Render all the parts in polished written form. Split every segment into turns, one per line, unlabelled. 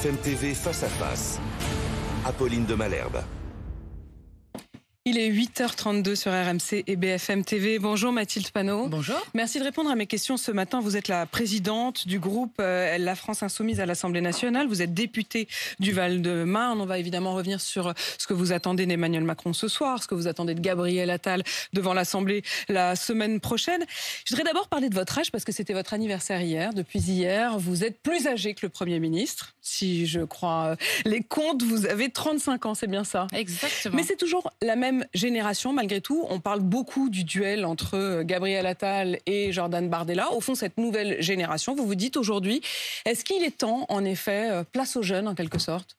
BFM TV Face à Face. Apolline de Malherbe.
Il est 8h32 sur RMC et BFM TV. Bonjour Mathilde Panot.
Bonjour.
Merci de répondre à mes questions ce matin. Vous êtes la présidente du groupe La France Insoumise à l'Assemblée nationale. Vous êtes députée du Val-de-Marne. On va évidemment revenir sur ce que vous attendez d'Emmanuel Macron ce soir, ce que vous attendez de Gabriel Attal devant l'Assemblée la semaine prochaine. Je voudrais d'abord parler de votre âge parce que c'était votre anniversaire hier. Depuis hier, vous êtes plus âgé que le Premier ministre. Si je crois les comptes, vous avez 35 ans, c'est bien ça?
Exactement.
Mais c'est toujours la même génération, malgré tout. On parle beaucoup du duel entre Gabriel Attal et Jordan Bardella. Au fond, cette nouvelle génération, vous vous dites aujourd'hui, est-ce qu'il est temps, en effet, place aux jeunes, en quelque sorte?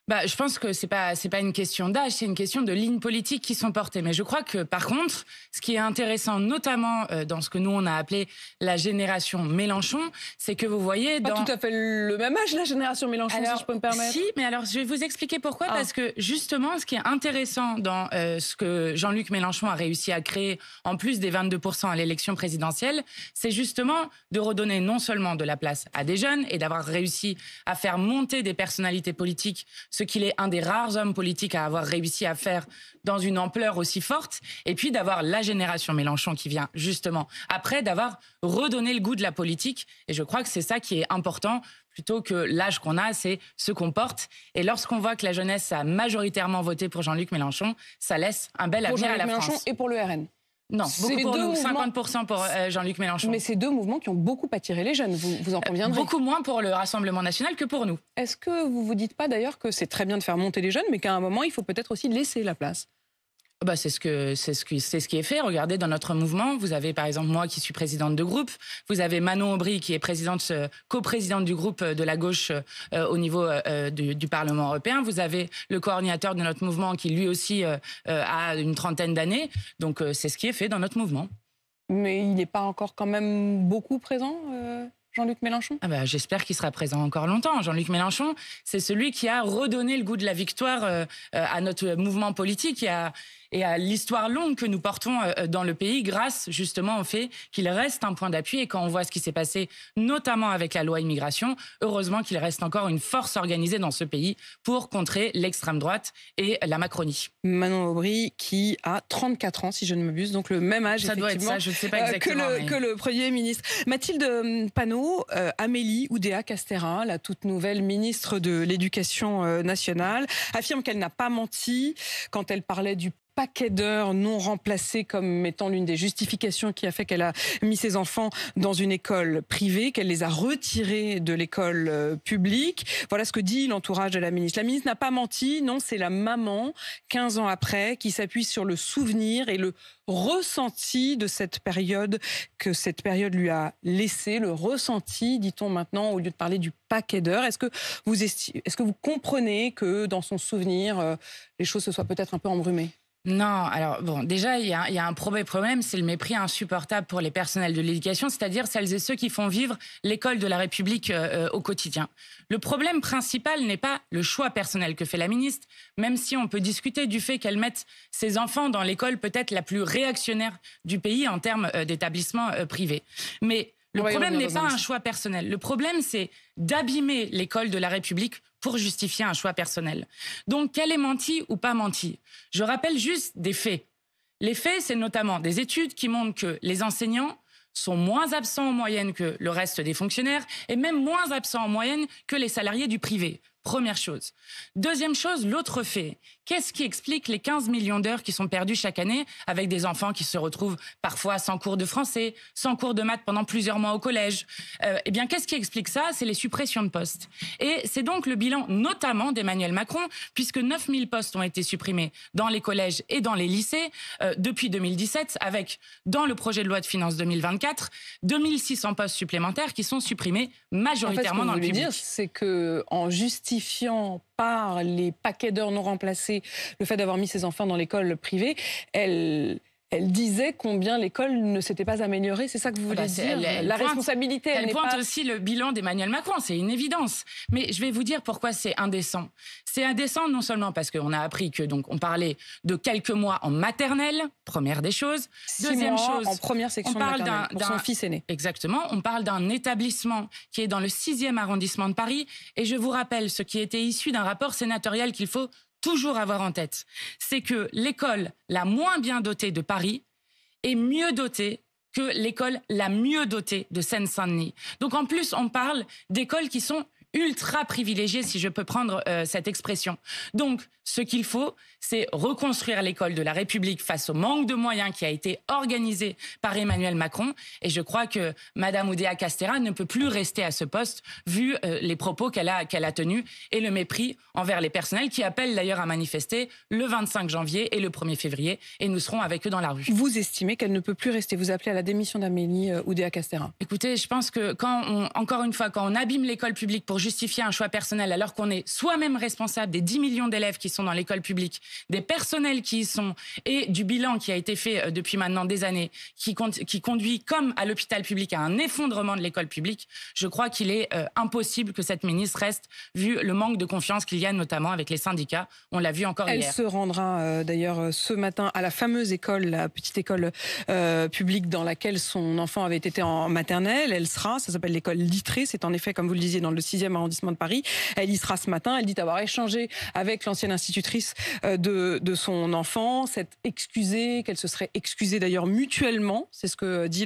Je pense que c'est pas une question d'âge, c'est une question de lignes politiques qui sont portées. Mais je crois que, par contre, ce qui est intéressant, notamment dans ce que nous on a appelé la génération Mélenchon, c'est que vous voyez
pas tout à fait le même âge, la génération Mélenchon, si je peux me permettre.
Si, mais alors je vais vous expliquer pourquoi. Parce que justement, ce qui est intéressant dans ce que Jean-Luc Mélenchon a réussi à créer, en plus des 22% à l'élection présidentielle, c'est justement de redonner non seulement de la place à des jeunes et d'avoir réussi à faire monter des personnalités politiques, ce qu'il est un des rares hommes politiques à avoir réussi à faire dans une ampleur aussi forte, et puis d'avoir la génération Mélenchon qui vient justement après, d'avoir redonné le goût de la politique. Et je crois que c'est ça qui est important, plutôt que l'âge qu'on a, c'est ce qu'on porte. Et lorsqu'on voit que la jeunesse a majoritairement voté pour Jean-Luc Mélenchon, ça laisse un bel avenir à la France.
Mélenchon et pour le RN.
Non, beaucoup pour nous, 50% pour Jean-Luc Mélenchon.
Mais c'est deux mouvements qui ont beaucoup attiré les jeunes, vous en conviendrez.
Beaucoup moins pour le Rassemblement national que pour nous.
Est-ce que vous vous dites pas d'ailleurs que c'est très bien de faire monter les jeunes, mais qu'à un moment, il faut peut-être aussi laisser la place?
C'est ce qui est fait. Regardez, dans notre mouvement, vous avez par exemple moi qui suis présidente de groupe, vous avez Manon Aubry qui est coprésidente du groupe de la gauche au niveau du Parlement européen. Vous avez le coordinateur de notre mouvement qui lui aussi a une trentaine d'années. Donc c'est ce qui est fait dans notre mouvement. Mais
il n'est pas encore quand même beaucoup présent Jean-Luc Mélenchon?
J'espère qu'il sera présent encore longtemps. Jean-Luc Mélenchon, c'est celui qui a redonné le goût de la victoire à notre mouvement politique et à l'histoire longue que nous portons dans le pays grâce justement au fait qu'il reste un point d'appui. Et quand on voit ce qui s'est passé, notamment avec la loi immigration, heureusement qu'il reste encore une force organisée dans ce pays pour contrer l'extrême droite et la Macronie.
Manon Aubry qui a 34 ans, si je ne m'abuse, donc le même âge
ça doit être ça, je ne sais pas exactement,
que le Premier ministre. Mathilde Panot, Amélie Oudéa-Castéra, la toute nouvelle ministre de l'Éducation nationale, affirme qu'elle n'a pas menti quand elle parlait du paquet d'heures non remplacé comme étant l'une des justifications qui a fait qu'elle a mis ses enfants dans une école privée, qu'elle les a retirés de l'école publique. Voilà ce que dit l'entourage de la ministre. La ministre n'a pas menti, non, c'est la maman, 15 ans après, qui s'appuie sur le souvenir et le ressenti de cette période que cette période lui a laissé, le ressenti, dit-on maintenant, au lieu de parler du paquet d'heures. Est-ce que vous comprenez que dans son souvenir, les choses se soient peut-être un peu embrumées?
Non, alors déjà il y a un problème, c'est le mépris insupportable pour les personnels de l'éducation, c'est-à-dire celles et ceux qui font vivre l'école de la République au quotidien. Le problème principal n'est pas le choix personnel que fait la ministre, même si on peut discuter du fait qu'elle mette ses enfants dans l'école peut-être la plus réactionnaire du pays en termes d'établissement privé. Mais le problème n'est pas un choix personnel. Le problème, c'est d'abîmer l'école de la République pour justifier un choix personnel. Donc, qu'elle ait menti ou pas menti, je rappelle juste des faits. Les faits, c'est notamment des études qui montrent que les enseignants sont moins absents en moyenne que le reste des fonctionnaires et même moins absents en moyenne que les salariés du privé. Première chose. Deuxième chose, l'autre fait. Qu'est-ce qui explique les 15 millions d'heures qui sont perdues chaque année avec des enfants qui se retrouvent parfois sans cours de français, sans cours de maths pendant plusieurs mois au collège? Qu'est-ce qui explique ça? C'est les suppressions de postes. Et c'est donc le bilan notamment d'Emmanuel Macron, puisque 9000 postes ont été supprimés dans les collèges et dans les lycées depuis 2017, avec, dans le projet de loi de finances 2024, 2600 postes supplémentaires qui sont supprimés majoritairement dans le public.
Ce que vous voulez dire, c'est qu'en justifiant par les paquets d'heures non remplacés le fait d'avoir mis ses enfants dans l'école privée, elle Elle disait combien l'école ne s'était pas améliorée, c'est ça que vous voulez dire? La responsabilité,
elle pointe aussi le bilan d'Emmanuel Macron, c'est une évidence. Mais je vais vous dire pourquoi c'est indécent. C'est indécent non seulement parce qu'on a appris que donc on parlait de quelques mois en maternelle, première des choses.
6
Deuxième
mois
chose,
en première section
on parle
maternelle pour son fils aîné.
Exactement, on parle d'un établissement qui est dans le 6e arrondissement de Paris. Et je vous rappelle ce qui était issu d'un rapport sénatorial qu'il faut toujours avoir en tête. C'est que l'école la moins bien dotée de Paris est mieux dotée que l'école la mieux dotée de Seine-Saint-Denis. Donc en plus, on parle d'écoles qui sont ultra privilégiées, si je peux prendre cette expression. Donc, ce qu'il faut, c'est reconstruire l'école de la République face au manque de moyens qui a été organisé par Emmanuel Macron. Et je crois que Madame Oudéa Castéra ne peut plus rester à ce poste, vu les propos qu'elle a tenus et le mépris envers les personnels qui appellent d'ailleurs à manifester le 25 janvier et le 1er février. Et nous serons avec eux dans la rue.
Vous estimez qu'elle ne peut plus rester? Vous appelez à la démission d'Amélie Oudéa Castéra?
Écoutez, je pense que encore une fois, quand on abîme l'école publique pour justifier un choix personnel, alors qu'on est soi-même responsable des 10 millions d'élèves qui sont dans l'école publique, des personnels qui y sont et du bilan qui a été fait depuis maintenant des années, qui conduit, comme à l'hôpital public, à un effondrement de l'école publique, je crois qu'il est impossible que cette ministre reste, vu le manque de confiance qu'il y a notamment avec les syndicats. On l'a vu encore hier.
Elle se rendra d'ailleurs ce matin à la fameuse école, la petite école publique dans laquelle son enfant avait été en maternelle. Elle sera, ça s'appelle l'école Littré, c'est en effet, comme vous le disiez, dans le 6e arrondissement de Paris. Elle y sera ce matin. Elle dit avoir échangé avec l'ancienne institutrice de son enfant, s'être excusée, qu'elle se serait excusée d'ailleurs mutuellement. C'est ce que dit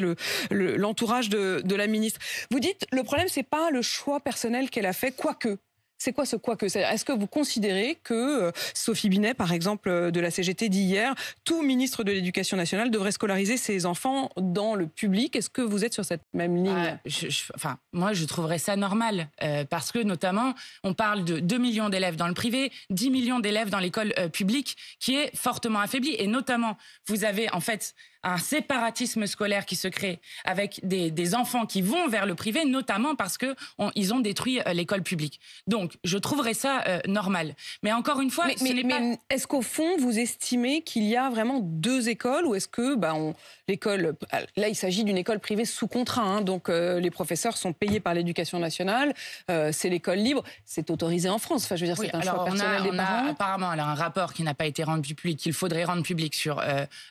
l'entourage de la ministre. Vous dites, le problème, c'est pas le choix personnel qu'elle a fait, quoique. C'est quoi ce quoique? Est-ce que vous considérez que Sophie Binet, par exemple, de la CGT dit hier, tout ministre de l'Éducation nationale devrait scolariser ses enfants dans le public? Est-ce que vous êtes sur cette même ligne?
Moi, je trouverais ça normal, parce que notamment, on parle de 2 millions d'élèves dans le privé, 10 millions d'élèves dans l'école publique, qui est fortement affaiblie. Et notamment, vous avez en fait un séparatisme scolaire qui se crée avec des enfants qui vont vers le privé, notamment parce que ils ont détruit l'école publique. Donc, je trouverais ça normal. Mais encore une fois,
est-ce qu'au fond, vous estimez qu'il y a vraiment 2 écoles, ou est-ce que l'école, là, il s'agit d'une école privée sous contrat, hein, donc les professeurs sont payés par l'Éducation nationale, c'est l'école libre, c'est autorisé en France. Enfin, je veux dire, c'est un choix personnel des parents.
Apparemment, elle a un rapport qui n'a pas été rendu public, qu'il faudrait rendre public sur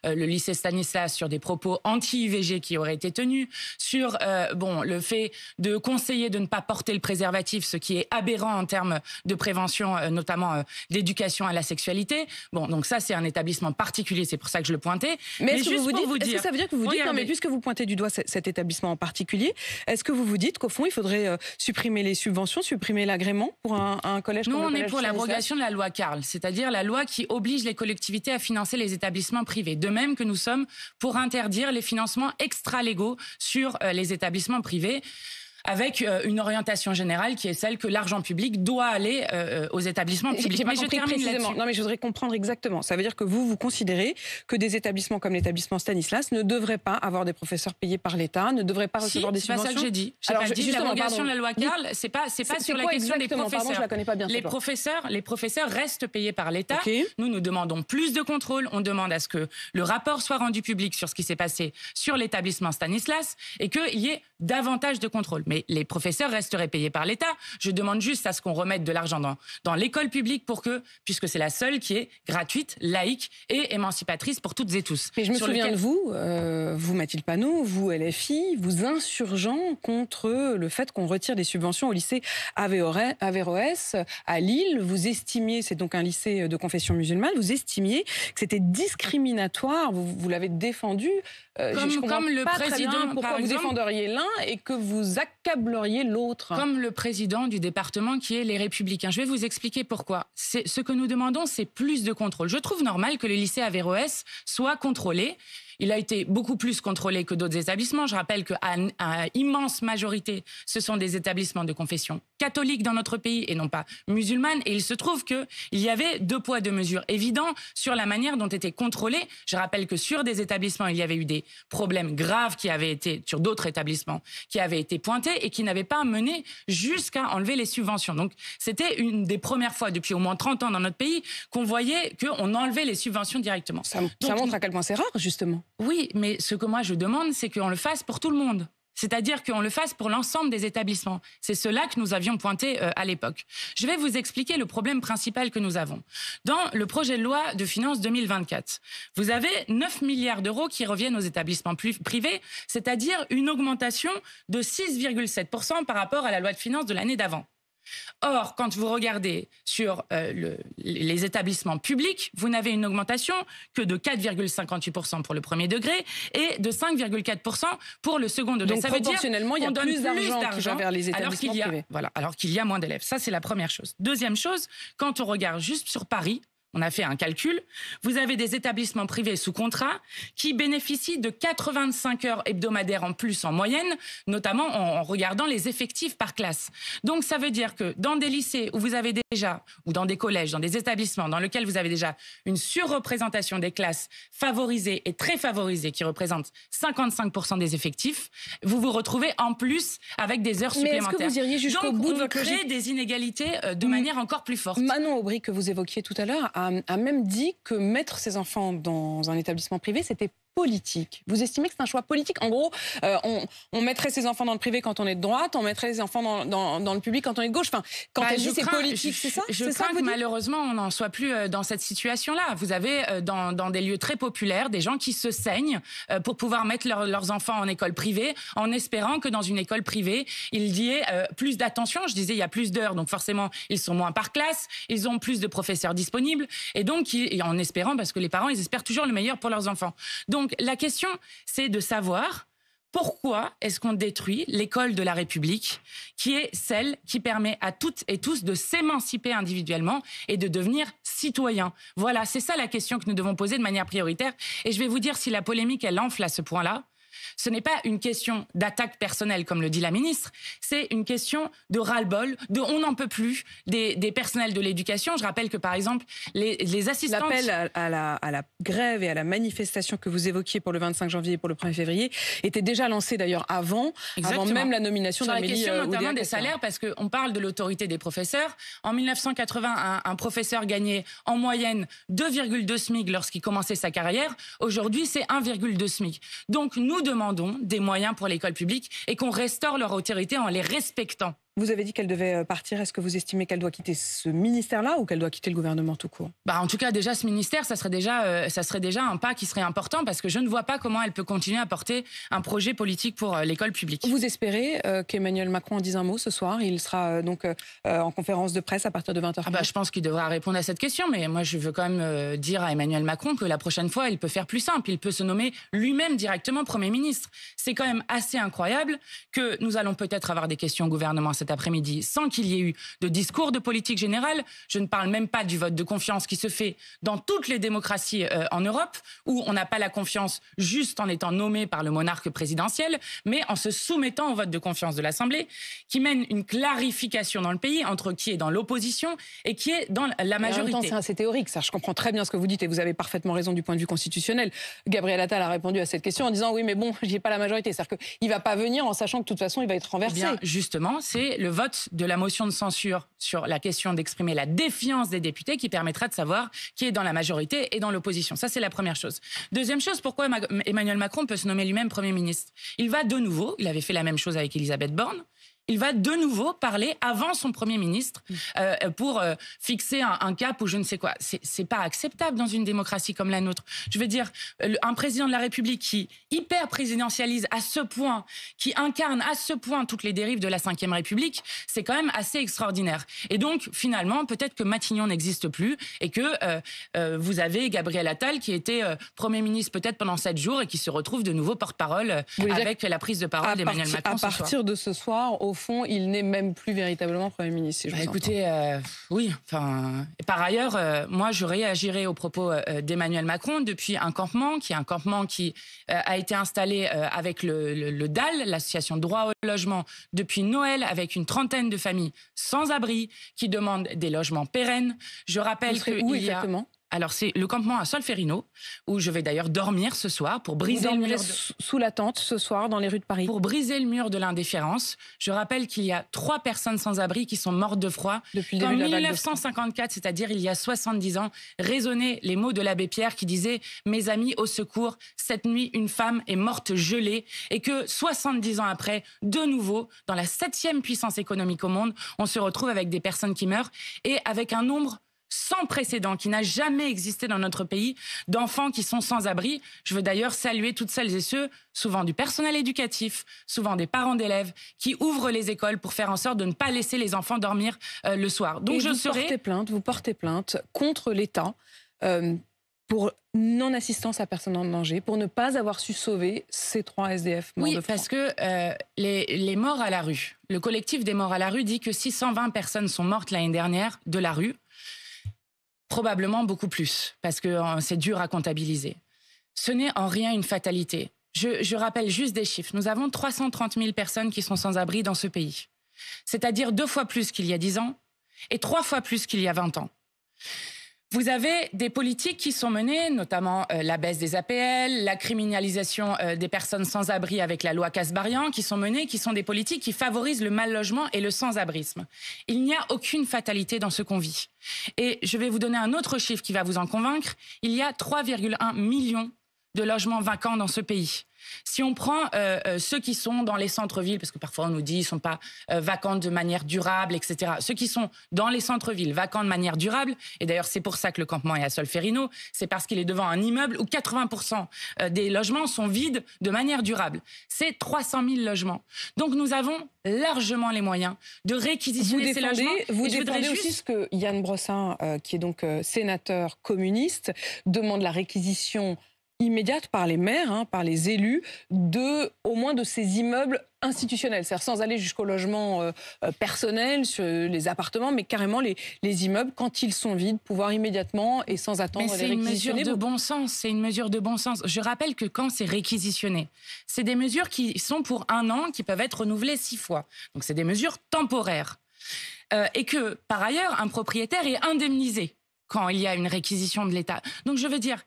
le lycée Stanislas, sur des propos anti-IVG qui auraient été tenus, sur le fait de conseiller de ne pas porter le préservatif, ce qui est aberrant en termes de prévention, notamment d'éducation à la sexualité. Bon, donc ça, c'est un établissement particulier, c'est pour ça que je le pointais.
Mais est-ce que ça veut dire que vous dites, non, mais puisque vous pointez du doigt cet établissement en particulier, est-ce que vous dites qu'au fond, il faudrait supprimer les subventions, supprimer l'agrément pour un collège comme le collège?
Nous, on est pour l'abrogation de la loi Carle, c'est-à-dire la loi qui oblige les collectivités à financer les établissements privés. De même que nous sommes pour interdire les financements extra-légaux sur les établissements privés, avec une orientation générale qui est celle que l'argent public doit aller aux établissements publics.
Mais je termine là-dessus. Non, mais je voudrais comprendre exactement. Ça veut dire que vous considérez que des établissements comme l'établissement Stanislas ne devraient pas avoir des professeurs payés par l'État, ne devraient pas recevoir des subventions?
C'est pas ça que j'ai dit. Alors, pas dit l'abrogation de la loi Carle, c'est pas sur la question des professeurs.
Pardon, je la connais pas bien.
Les professeurs restent payés par l'État.
Okay.
Nous demandons plus de contrôle. On demande à ce que le rapport soit rendu public sur ce qui s'est passé sur l'établissement Stanislas et qu'il y ait davantage de contrôle. Mais les professeurs resteraient payés par l'État. Je demande juste à ce qu'on remette de l'argent dans l'école publique puisque c'est la seule qui est gratuite, laïque et émancipatrice pour toutes et tous.
Mais je me souviens de vous Mathilde Panot, vous LFI, vous insurgeant contre le fait qu'on retire des subventions au lycée Averroès à Lille. Vous estimiez, c'est donc un lycée de confession musulmane, vous estimiez que c'était discriminatoire, vous l'avez défendu.
Comme le président,
pourquoi vous défendriez l'un et que vous accableriez l'autre.
Comme le président du département qui est Les Républicains. Je vais vous expliquer pourquoi. Ce que nous demandons, c'est plus de contrôle. Je trouve normal que le lycée Averroès soit contrôlé. Il a été beaucoup plus contrôlé que d'autres établissements. Je rappelle qu'à immense majorité, ce sont des établissements de confession catholique dans notre pays et non pas musulmane. Et il se trouve qu'il y avait 2 poids 2 mesures évidents sur la manière dont étaient contrôlés. Je rappelle que sur des établissements, il y avait eu des problèmes graves qui avaient été, sur d'autres établissements, qui avaient été pointés et qui n'avaient pas mené jusqu'à enlever les subventions. Donc, c'était une des premières fois depuis au moins 30 ans dans notre pays qu'on voyait qu'on enlevait les subventions directement.
Ça montre à quel point c'est rare, justement.
Oui, mais ce que moi je demande, c'est qu'on le fasse pour tout le monde. C'est-à-dire qu'on le fasse pour l'ensemble des établissements. C'est cela que nous avions pointé à l'époque. Je vais vous expliquer le problème principal que nous avons. Dans le projet de loi de finances 2024, vous avez 9 milliards d'euros qui reviennent aux établissements privés, c'est-à-dire une augmentation de 6,7% par rapport à la loi de finances de l'année d'avant. Or, quand vous regardez sur les établissements publics, vous n'avez une augmentation que de 4,58% pour le premier degré et de 5,4% pour le second degré.
Donc,
ça veut dire
proportionnellement, il y a plus d'argent qui va vers les établissements privés.
Voilà, alors qu'il y a moins d'élèves. Ça, c'est la première chose. Deuxième chose, quand on regarde juste sur Paris, on a fait un calcul, vous avez des établissements privés sous contrat qui bénéficient de 85 heures hebdomadaires en plus en moyenne, notamment en regardant les effectifs par classe. Donc ça veut dire que dans des lycées où vous avez déjà, ou dans des collèges, dans des établissements dans lesquels vous avez déjà une surreprésentation des classes favorisées et très favorisées qui représentent 55% des effectifs, vous vous retrouvez en plus avec des heures supplémentaires.
Mais est-ce que vous iriez jusqu'au bout de
votre logique ? On crée des inégalités de manière encore plus forte.
Manon Aubry, que vous évoquiez tout à l'heure, a même dit que mettre ses enfants dans un établissement privé, c'était politique. Vous estimez que c'est un choix politique? En gros, on mettrait ses enfants dans le privé quand on est de droite, on mettrait les enfants dans le public quand on est de gauche. Enfin, quand elle dit c'est politique, c'est ça?
Je crains que malheureusement, on n'en soit plus dans cette situation-là. Vous avez dans des lieux très populaires des gens qui se saignent pour pouvoir mettre leurs enfants en école privée en espérant que dans une école privée, il y ait plus d'attention. Je disais, il y a plus d'heures, donc forcément, ils sont moins par classe, ils ont plus de professeurs disponibles et donc en espérant, parce que les parents, ils espèrent toujours le meilleur pour leurs enfants. Donc, la question, c'est de savoir pourquoi est-ce qu'on détruit l'école de la République, qui est celle qui permet à toutes et tous de s'émanciper individuellement et de devenir citoyens. Voilà, c'est ça la question que nous devons poser de manière prioritaire. Et je vais vous dire, si la polémique, elle enfle à ce point-là, ce n'est pas une question d'attaque personnelle, comme le dit la ministre, c'est une question de ras-le-bol, de on n'en peut plus des personnels de l'éducation. Je rappelle que, par exemple, les assistantes...
L'appel à la grève et à la manifestation que vous évoquiez pour le 25 janvier et pour le 1er février était déjà lancé d'ailleurs avant même la nomination d'Amélie
Sur la question notamment
Oudéa-Castéra.
des salaires, parce qu'on parle de l'autorité des professeurs. En 1980, un professeur gagnait en moyenne 2,2 SMIC lorsqu'il commençait sa carrière. Aujourd'hui, c'est 1,2 SMIC. Donc, nous demandons des moyens pour l'école publique et qu'on restaure leur autorité en les respectant.
Vous avez dit qu'elle devait partir. Est-ce que vous estimez qu'elle doit quitter ce ministère-là ou qu'elle doit quitter le gouvernement tout court?
En tout cas, déjà, ce ministère, ça serait déjà un pas qui serait important parce que je ne vois pas comment elle peut continuer à porter un projet politique pour l'école publique.
Vous espérez qu'Emmanuel Macron en dise un mot ce soir? Il sera donc en conférence de presse à partir de 20h.
Je pense qu'il devra répondre à cette question, mais moi, je veux quand même dire à Emmanuel Macron que la prochaine fois, il peut faire plus simple. Il peut se nommer lui-même directement Premier ministre. C'est quand même assez incroyable que nous allons peut-être avoir des questions au gouvernement cet après-midi sans qu'il y ait eu de discours de politique générale. Je ne parle même pas du vote de confiance qui se fait dans toutes les démocraties en Europe, où on n'a pas la confiance juste en étant nommé par le monarque présidentiel, mais en se soumettant au vote de confiance de l'Assemblée, qui mène une clarification dans le pays entre qui est dans l'opposition et qui est dans la majorité.
En même temps, c'est assez théorique, ça. Je comprends très bien ce que vous dites et vous avez parfaitement raison du point de vue constitutionnel. Gabriel Attal a répondu à cette question en disant oui, mais bon, j'y ai pas la majorité. C'est-à-dire qu'il va pas venir en sachant que de toute façon, il va être renversé.
Bien, justement, c'est le vote de la motion de censure sur la question d'exprimer la défiance des députés qui permettra de savoir qui est dans la majorité et dans l'opposition. Ça, c'est la première chose. Deuxième chose, pourquoi Emmanuel Macron peut se nommer lui-même Premier ministre? Il va de nouveau, il avait fait la même chose avec Elisabeth Borne, il va de nouveau parler avant son Premier ministre pour fixer un cap ou je ne sais quoi. C'est pas acceptable dans une démocratie comme la nôtre. Je veux dire, un président de la République qui hyper présidentialise à ce point, qui incarne à ce point toutes les dérives de la Ve République, c'est quand même assez extraordinaire. Et donc, finalement, peut-être que Matignon n'existe plus et que vous avez Gabriel Attal qui était Premier ministre peut-être pendant 7 jours et qui se retrouve de nouveau porte-parole avec la prise de parole d'Emmanuel Macron ce soir.
À partir de ce soir, au fond, il n'est même plus véritablement Premier ministre. Si je vous
écoutez, oui. Par ailleurs, moi, je réagirais aux propos d'Emmanuel Macron depuis un campement qui a été installé avec le DAL, l'association Droit au logement, depuis Noël, avec une trentaine de familles sans abri qui demandent des logements pérennes. Je rappelle
où exactement ?
Alors, c'est le campement à Solferino, où je vais d'ailleurs dormir ce soir pour briser le mur.
Sous la tente ce soir dans les rues de Paris.
Pour briser le mur de l'indifférence. Je rappelle qu'il y a 3 personnes sans abri qui sont mortes de froid.
Depuis le début de la vague de
1954, c'est-à-dire il y a 70 ans, résonnaient les mots de l'abbé Pierre qui disait « Mes amis, au secours, cette nuit, une femme est morte gelée » et que 70 ans après, de nouveau, dans la 7e puissance économique au monde, on se retrouve avec des personnes qui meurent et avec un nombre sans précédent, qui n'a jamais existé dans notre pays, d'enfants qui sont sans abri. Je veux d'ailleurs saluer toutes celles et ceux, souvent du personnel éducatif, souvent des parents d'élèves, qui ouvrent les écoles pour faire en sorte de ne pas laisser les enfants dormir le soir. Donc
vous portez plainte contre l'État pour non-assistance à personne en danger, pour ne pas avoir su sauver ces 3 SDF morts de froid.
Parce que les morts à la rue, le collectif des morts à la rue dit que 620 personnes sont mortes l'année dernière de la rue. Probablement beaucoup plus, parce que c'est dur à comptabiliser. Ce n'est en rien une fatalité. Je rappelle juste des chiffres. Nous avons 330 000 personnes qui sont sans abri dans ce pays. C'est-à-dire 2 fois plus qu'il y a 10 ans et 3 fois plus qu'il y a 20 ans. Vous avez des politiques qui sont menées, notamment la baisse des APL, la criminalisation des personnes sans abri avec la loi Kasbarian, qui sont menées, qui sont des politiques qui favorisent le mal logement et le sans-abrisme. Il n'y a aucune fatalité dans ce qu'on vit. Et je vais vous donner un autre chiffre qui va vous en convaincre. Il y a 3,1 millions de logements vacants dans ce pays. Si on prend ceux qui sont dans les centres-villes, parce que parfois on nous dit qu'ils ne sont pas vacants de manière durable, etc. Ceux qui sont dans les centres-villes vacants de manière durable, et d'ailleurs c'est pour ça que le campement est à Solferino, c'est parce qu'il est devant un immeuble où 80% des logements sont vides de manière durable. C'est 300 000 logements. Donc nous avons largement les moyens de réquisitionner ces logements.
Vous défendez aussi ce que Yann Brossin, qui est donc sénateur communiste, demande la réquisition immédiate par les maires, par les élus, au moins de ces immeubles institutionnels, c'est-à-dire sans aller jusqu'au logement personnel, sur les appartements, mais carrément les immeubles, quand ils sont vides, pouvoir immédiatement et sans attendre les réquisitionner.
C'est une mesure de bon sens, c'est une mesure de bon sens. Je rappelle que quand c'est réquisitionné, c'est des mesures qui sont pour 1 an, qui peuvent être renouvelées 6 fois. Donc c'est des mesures temporaires. Et que, par ailleurs, un propriétaire est indemnisé quand il y a une réquisition de l'État. Donc je veux dire,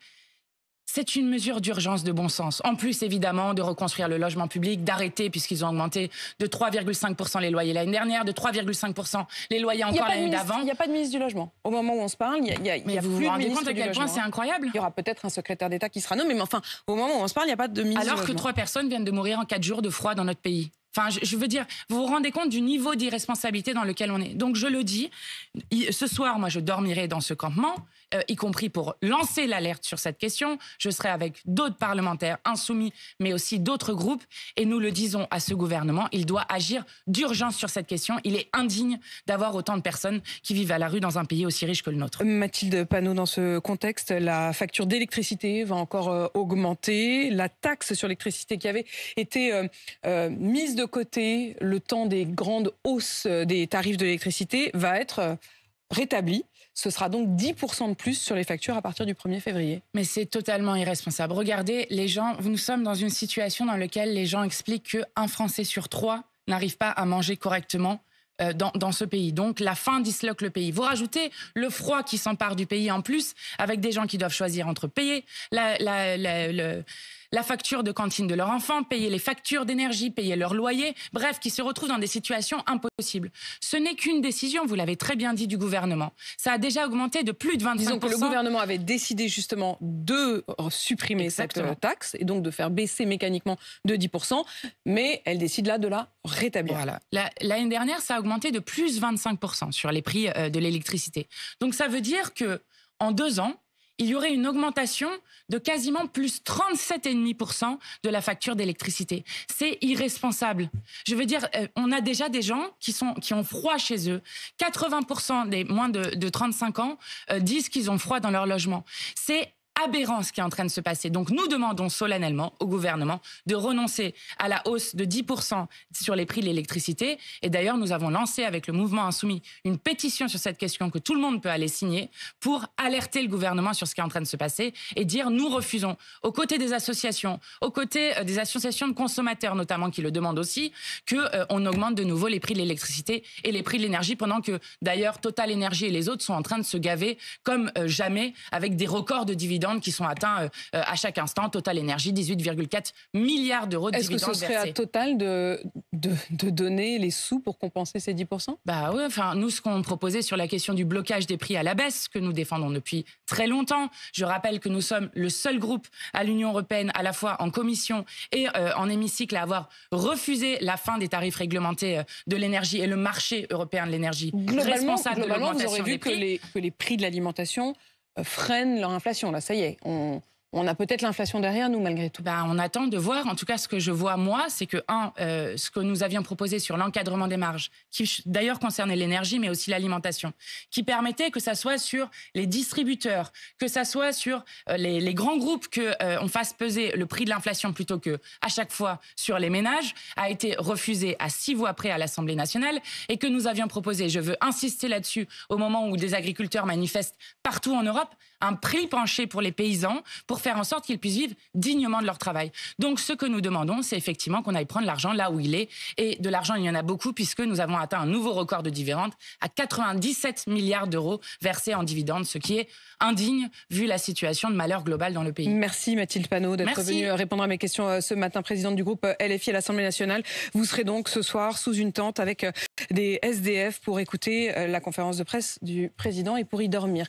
c'est une mesure d'urgence de bon sens. En plus, évidemment, de reconstruire le logement public, d'arrêter, puisqu'ils ont augmenté de 3,5% les loyers l'année dernière, de 3,5% les loyers encore l'année d'avant.
Il n'y a pas de ministre du Logement. Au moment où on se parle, il n'y a plus de ministre du Logement. Vous vous rendez compte à quel point
c'est incroyable ?
Il y aura peut-être un secrétaire d'État qui sera nommé, mais enfin, au moment où on se parle, il n'y a pas de ministre du Logement.
Alors que 3 personnes viennent de mourir en 4 jours de froid dans notre pays. Enfin, je veux dire, vous vous rendez compte du niveau d'irresponsabilité dans lequel on est. Donc, je le dis, ce soir, moi, je dormirai dans ce campement, y compris pour lancer l'alerte sur cette question. Je serai avec d'autres parlementaires insoumis, mais aussi d'autres groupes. Et nous le disons à ce gouvernement, il doit agir d'urgence sur cette question. Il est indigne d'avoir autant de personnes qui vivent à la rue dans un pays aussi riche que le nôtre.
Mathilde Panot, dans ce contexte, la facture d'électricité va encore augmenter. La taxe sur l'électricité qui avait été mise de côté le temps des grandes hausses des tarifs de l'électricité va être rétablie. Ce sera donc 10% de plus sur les factures à partir du 1er février.
Mais c'est totalement irresponsable. Regardez, les gens, nous sommes dans une situation dans laquelle les gens expliquent qu'un Français sur 3 n'arrive pas à manger correctement dans ce pays. Donc la faim disloque le pays. Vous rajoutez le froid qui s'empare du pays en plus, avec des gens qui doivent choisir entre payer la facture de cantine de leur enfant, payer les factures d'énergie, payer leur loyer, bref, qui se retrouvent dans des situations impossibles. Ce n'est qu'une décision, vous l'avez très bien dit, du gouvernement. Ça a déjà augmenté de plus de 25%.
Disons que le gouvernement avait décidé justement de supprimer cette taxe et donc de faire baisser mécaniquement de 10%, mais elle décide là de la rétablir.
Voilà. L'année dernière, ça a augmenté de plus 25% sur les prix de l'électricité. Donc ça veut dire que en 2 ans, il y aurait une augmentation de quasiment plus 37,5% de la facture d'électricité. C'est irresponsable. Je veux dire, on a déjà des gens qui ont froid chez eux. 80% des moins de 35 ans disent qu'ils ont froid dans leur logement. C'est aberrant ce qui est en train de se passer. Donc nous demandons solennellement au gouvernement de renoncer à la hausse de 10% sur les prix de l'électricité. Et d'ailleurs, nous avons lancé avec le mouvement Insoumis une pétition sur cette question que tout le monde peut aller signer pour alerter le gouvernement sur ce qui est en train de se passer et dire nous refusons, aux côtés des associations, aux côtés des associations de consommateurs notamment qui le demandent aussi, qu'on augmente de nouveau les prix de l'électricité et les prix de l'énergie pendant que d'ailleurs Total Énergie et les autres sont en train de se gaver comme jamais avec des records de dividendes qui sont atteints à chaque instant. Total Énergie, 18,4 milliards d'euros de dividendes versés.
Est-ce que ce serait à Total de donner les sous pour compenser ces 10%?
Bah oui, enfin, nous, ce qu'on proposait sur la question du blocage des prix à la baisse, que nous défendons depuis très longtemps. Je rappelle que nous sommes le seul groupe à l'Union européenne, à la fois en commission et en hémicycle, à avoir refusé la fin des tarifs réglementés de l'énergie et le marché européen de l'énergie responsable de l'augmentation des prix.
Vous aurez vu que les prix de l'alimentation freinent leur inflation. Là, ça y est, on a peut-être l'inflation derrière nous, malgré tout.
Ben, on attend de voir. En tout cas, ce que je vois, moi, c'est que, ce que nous avions proposé sur l'encadrement des marges, qui d'ailleurs concernait l'énergie, mais aussi l'alimentation, qui permettait que ça soit sur les distributeurs, que ça soit sur les grands groupes, qu'on fasse peser le prix de l'inflation plutôt que à chaque fois sur les ménages, a été refusé à 6 voix près à l'Assemblée nationale, et que nous avions proposé, je veux insister là-dessus, au moment où des agriculteurs manifestent partout en Europe, un prix penché pour les paysans, pour faire en sorte qu'ils puissent vivre dignement de leur travail. Donc ce que nous demandons, c'est effectivement qu'on aille prendre l'argent là où il est. Et de l'argent, il y en a beaucoup, puisque nous avons atteint un nouveau record de dividendes à 97 milliards d'euros versés en dividendes, ce qui est indigne vu la situation de malheur global dans le pays.
Merci Mathilde Panot d'être venue répondre à mes questions ce matin, présidente du groupe LFI à l'Assemblée nationale. Vous serez donc ce soir sous une tente avec des SDF pour écouter la conférence de presse du président et pour y dormir.